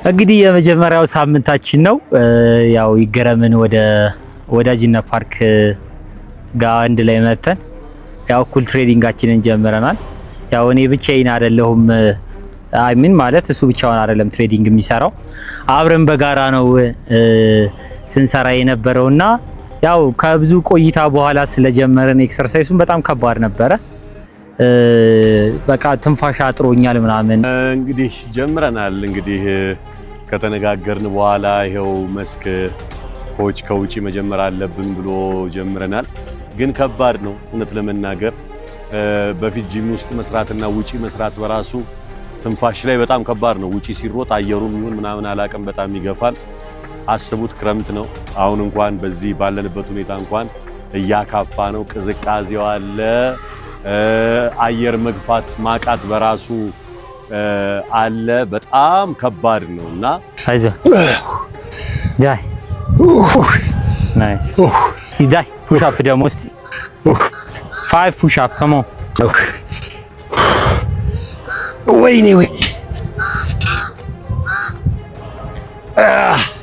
እንግዲህ የመጀመሪያው ሳምንታችን ነው ያው ይገረምን ወደ ወዳጅነት ፓርክ ጋር አንድ ላይ መተን ያው ኩል ትሬዲንጋችንን ጀምረናል። ያው እኔ ብቻዬን አይደለሁም ምን ማለት እሱ ብቻውን አይደለም ትሬዲንግ የሚሰራው አብረን በጋራ ነው ስንሰራ የነበረውና ያው ከብዙ ቆይታ በኋላ ስለጀመረን ኤክሰርሳይሱን በጣም ከባድ ነበረ። በቃ ትንፋሽ አጥሮኛል ምናምን እንግዲህ ጀምረናል። እንግዲህ ከተነጋገርን በኋላ ይሄው መስክ ኮች ከውጪ መጀመር አለብን ብሎ ጀምረናል። ግን ከባድ ነው እውነት ለመናገር በፊት ጂም ውስጥ መስራትና ውጪ መስራት በራሱ ትንፋሽ ላይ በጣም ከባድ ነው። ውጪ ሲሮጥ አየሩም ይሁን ምናምን አላቀም በጣም ይገፋል። አስቡት ክረምት ነው። አሁን እንኳን በዚህ ባለንበት ሁኔታ እንኳን እያካፋ ነው። ቅዝቃዜው አለ። አየር መግፋት ማቃት በራሱ አለ። በጣም ከባድ ነውና አይዞህ ዳይ ናይስ ሲዳይ ፑሽ አፕ ደግሞ እስቲ 5 ፑሽ አፕ ካም ኦን ወይኔ ወይ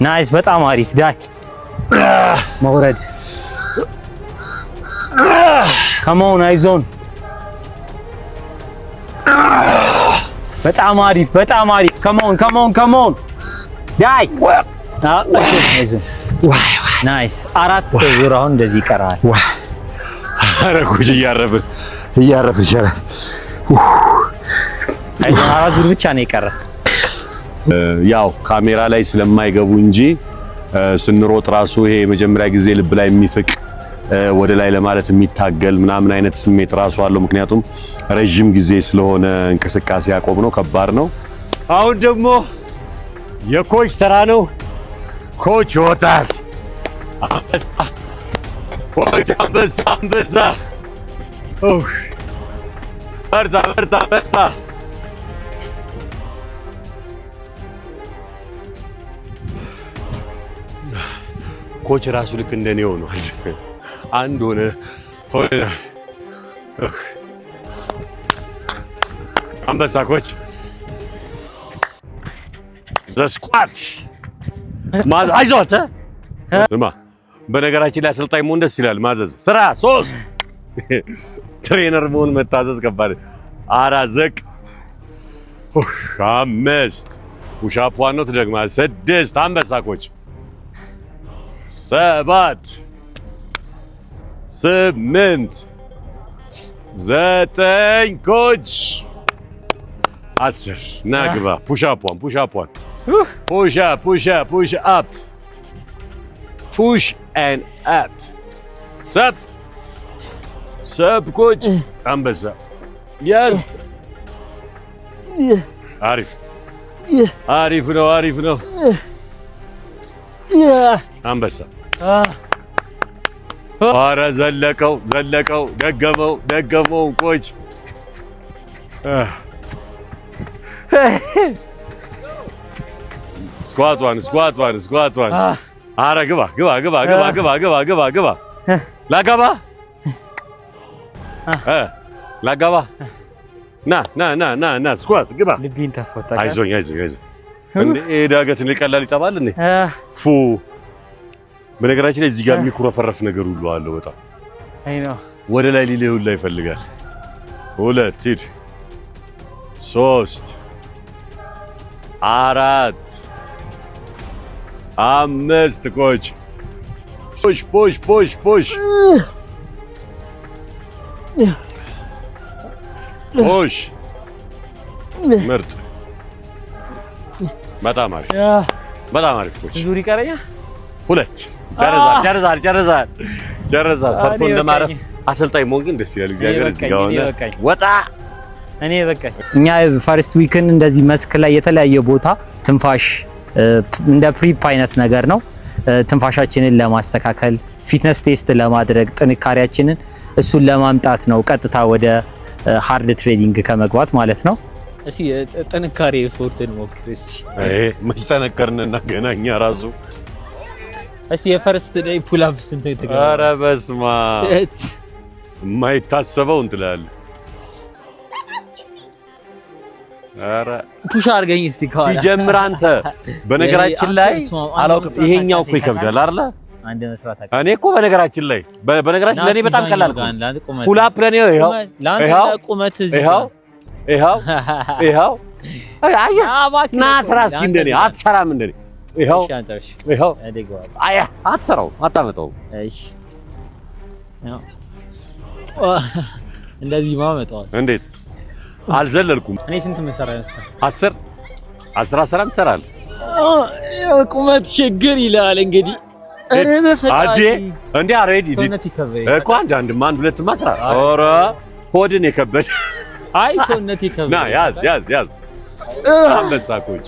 ናይስ በጣም አሪፍ ዳይ መውረድ ካም ኦን አይዞን በጣም አሪፍ ካም ኦን ዳይ አይዞን ናይስ አራት ዙር አሁን እንደዚህ ይቀራል። ኧረ ጉድ እያረፈ ይችላል። አይዞን አራት ዙር ብቻ ነው የቀረ። ያው ካሜራ ላይ ስለማይገቡ እንጂ ስንሮጥ ራሱ ይሄ የመጀመሪያ ጊዜ ልብ ላይ የሚፍቅ ወደ ላይ ለማለት የሚታገል ምናምን አይነት ስሜት ራሱ አለው። ምክንያቱም ረጅም ጊዜ ስለሆነ እንቅስቃሴ ያቆም ነው። ከባድ ነው። አሁን ደግሞ የኮች ተራ ነው። ኮች ይወጣል። አንበሳ በርታ ኮች ራሱ ልክ እንደኔ ሆኗል። አንድ ሆነ አንበሳ ኮች ዘስኳት አይዞት በነገራችን ላይ አሰልጣኝ መሆን ደስ ይላል። ማዘዝ ስራ 3 ትሬነር መሆን መታዘዝ ከባድ። 4 ዘቅ 5 ፑሽ አፕ ዋናው ትደግማለህ። 6 አንበሳ ኮች 7 8 9 ኮች 10 ናግባ ፑሽ አፕ ዋን ፑሽ አፕ and up sub coach አንበሳ ያዝ አሪፍ ነው አንበሳ ኧረ ዘለቀው ደገመው ኮች ስኳት ዋን ኧረ ግባ ላጋባ ና ስኳት ግባ። ልቤን ተፈታ። አይዞኝ እንዴ ዳገት ቀላል ይጠባል እንዴ ፉ። በነገራችን ላይ እዚህ ጋር የሚኩረፈረፍ ነገር ሁሉ አለው በጣም አይ ነው። ወደ ላይ ሊልህ ሁሉ ይፈልጋል። 2 ሂድ 3 4 5 ኮች ፑሽ ምርጥ በጣም አሪፍ ኮች ዙሪ ቀረኛ 2 ጨረዛ ሰርቶ እንደማረፍ አሰልጣኝ መሆን ግን ደስ ይላል። እግዚአብሔር እዚህ ጋር ሆነ ወጣ እኔ በቃ እኛ ፈርስት ዊክን እንደዚህ መስክ ላይ የተለያየ ቦታ ትንፋሽ እንደ ፕሪፕ አይነት ነገር ነው ትንፋሻችንን ለማስተካከል ፊትነስ ቴስት ለማድረግ ጥንካሬያችንን እሱን ለማምጣት ነው ቀጥታ ወደ ሃርድ ትሬኒንግ ከመግባት ማለት ነው። እሺ ጥንካሬ ፎርትን ሞክር እስቲ። መች ተነከርንና ገናኛ ራሱ እስቲ የፈርስት ዴይ ፑል አፕ ስንት ተገኘ? ኧረ በስመ አብ የማይታሰበው እንትላል ኧረ ፑሽ አድርገኝ እስቲ ከኋላ ሲጀምር አንተ በነገራችን ላይ አላውቅም ይሄኛው እኮ ይከብዳል አይደል አንድ መስራት አለ እኔ እኮ በነገራችን ላይ ለኔ በጣም ቀላል ፑል አፕ ለኔ ይሄው ቁመት ይሄው ና ስራ እስኪ እንደኔ አትሰራም እንደኔ ይሄው አያ አትሰራው አታመጣው እሺ እንደዚህ ማመጣው እንዴት አልዘለልኩም እኔ ስንት መሰራ ያንሳ 10 ትሰራል ቁመት ችግር ይላል እንግዲህ አሬ በፈጣሪ እንዴ አሬዲ እኮ አንድ ሁለት ማስራ ኦራ ሆድን የከበደ አይ ሰውነት ይከብዳል ና ያዝ አንበሳ ኮች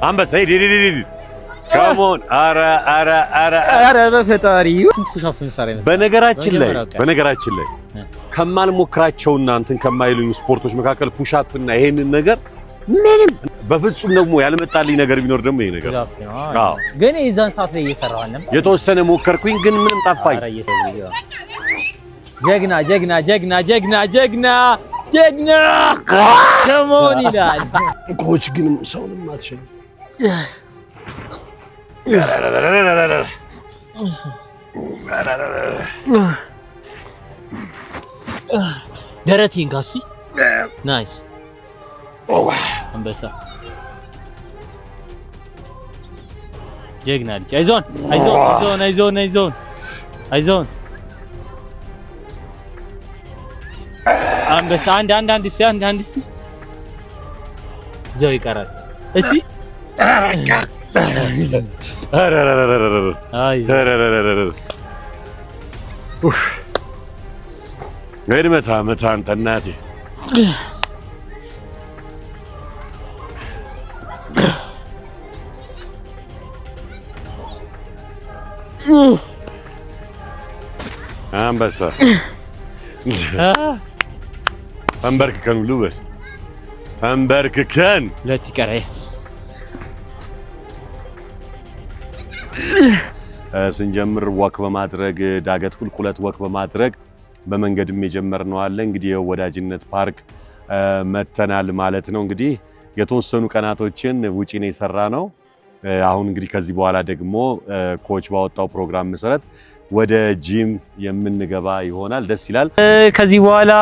አንበሳ ሂድ ካሞን አረ በፈጣሪ ስንት ፑሻፕ መሰራ ያንሳ በነገራችን ላይ ከማልሞክራቸውና እንትን ከማይሉኝ ስፖርቶች መካከል ፑሻፕ እና ይሄንን ነገር ምንም በፍጹም ደግሞ ያልመጣልኝ ነገር ቢኖር ደግሞ ይሄ ነገር አዎ ግን የዛን ሰዓት ላይ እየሰራው አለም የተወሰነ ሞከርኩኝ ግን ምንም ጠፋኝ ጀግና ከሞን ይላል ኮች ግን ሰውንም አትችልም ደረቴን ካሲ ናይስ አንበሳ ጀግና ልጅ አይዞን አንበሳ አንድ እስቲ ዘው ይቀራል እስቲ አይ መታ አንተ እናቴ አንበሳ አንበርክከን ለትቀረ ስንጀምር ወክ በማድረግ ዳገት ቁልቁለት ወክ በማድረግ በመንገድም የጀመርነው አለ እንግዲህ ወዳጅነት ፓርክ መተናል ማለት ነው እንግዲህ የተወሰኑ ቀናቶችን ውጪ ነው የሰራነው አሁን እንግዲህ ከዚህ በኋላ ደግሞ ኮች ባወጣው ፕሮግራም መሰረት ወደ ጂም የምንገባ ይሆናል ደስ ይላል ከዚህ በኋላ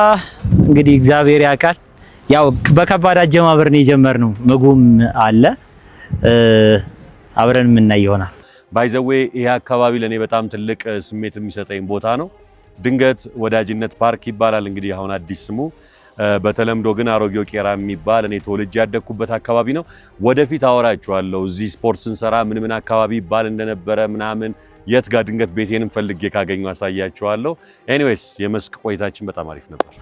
እንግዲህ እግዚአብሔር ያውቃል ያው በከባድ አጀማመር ነው የጀመርነው ምግቡም አለ አብረን ምን ይሆናል ባይዘዌ ይሄ አካባቢ ለኔ በጣም ትልቅ ስሜት የሚሰጠኝ ቦታ ነው ድንገት ወዳጅነት ፓርክ ይባላል እንግዲህ አሁን አዲስ ስሙ በተለምዶ ግን አሮጌው ቄራ የሚባል እኔ ተወልጄ ያደግኩበት አካባቢ ነው ወደፊት አወራችኋለሁ እዚህ ስፖርት ስንሰራ ምን አካባቢ ይባል እንደነበረ ምናምን የት ጋር ድንገት ቤቴንም ፈልጌ ካገኘው አሳያችኋለሁ ኤኒዌይስ የመስክ ቆይታችን በጣም አሪፍ ነበር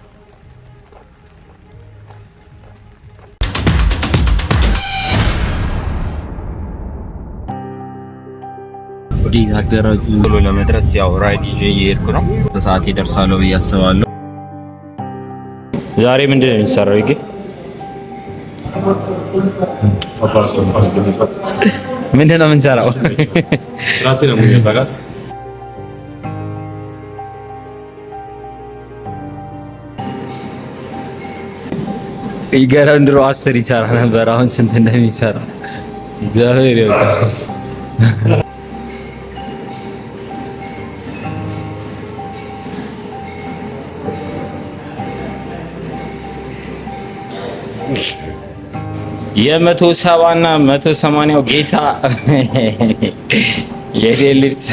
ወዲህ አደራጁ ብሎ ለመድረስ ያው ራይድ ይዤ እየሄድኩ ነው በሰዓት ይደርሳለሁ ብዬ አስባለሁ ዛሬ ምንድን ነው የሚሰራው ይገ ምንድን ነው የምንሰራው ራሴ ነው የሚያባጋት ይገራም ድሮ 10 ይሰራ ነበር አሁን ስንት እንደሚሰራ እግዚአብሔር ያውቃል የ170 እና 180 ጌታ የሌሊት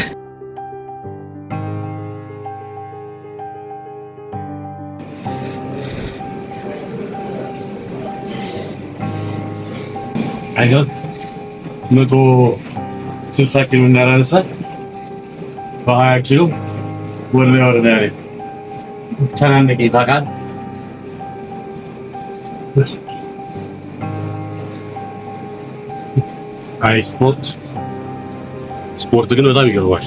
አይዶ 160 ኪሎ እናራንሳ በ20 ኪሎ ወርደ ከናንደ ጌታ ጋር አይ ስፖርት ግን በጣም ይገርማል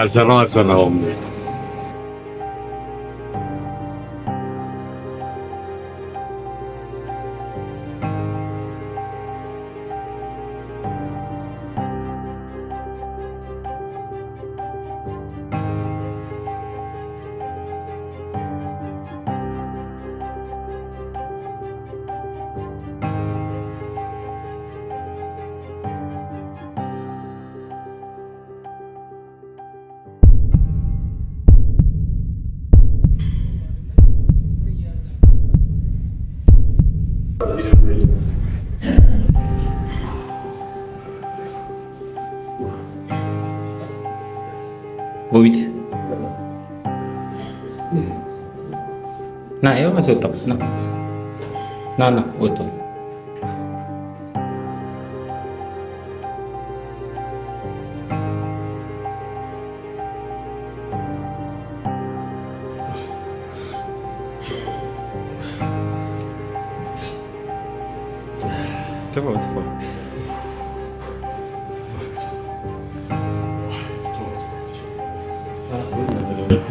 አልሰራውም ቦቢት ና ይኸው አስወጣው ና ወጣው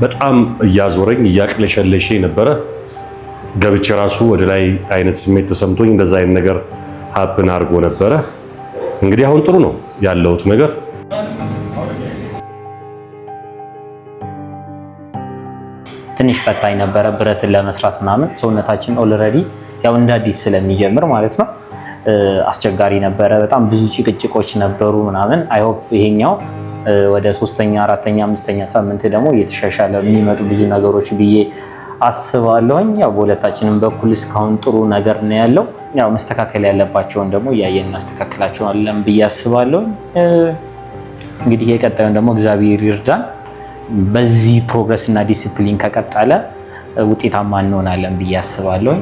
በጣም እያዞረኝ እያቅለሸለሸ ነበረ። ገብቼ ራሱ ወደ ላይ አይነት ስሜት ተሰምቶኝ እንደዛ አይነት ነገር ሀፕን አድርጎ ነበረ። እንግዲህ አሁን ጥሩ ነው ያለውት ነገር። ትንሽ ፈታኝ ነበረ ብረትን ለመስራት ምናምን ሰውነታችን ኦልሬዲ ያው እንደ አዲስ ስለሚጀምር ማለት ነው አስቸጋሪ ነበረ። በጣም ብዙ ጭቅጭቆች ነበሩ ምናምን። አይ ሆፕ ይሄኛው ወደ 3ኛ 4ኛ 5ኛ ሳምንት ደግሞ እየተሻሻለ የሚመጡ ብዙ ነገሮች ብዬ አስባለሁኝ። ያው በሁለታችንም በኩል እስካሁን ጥሩ ነገር ነው ያለው። ያው መስተካከል ያለባቸውን ደግሞ እያየን እናስተካክላቸዋለን ብዬ አስባለሁኝ። እንግዲህ የቀጣዩን ደግሞ እግዚአብሔር ይርዳን። በዚህ ፕሮግረስ እና ዲሲፕሊን ከቀጠለ ውጤታማ እንሆናለን ብዬ አስባለሁኝ።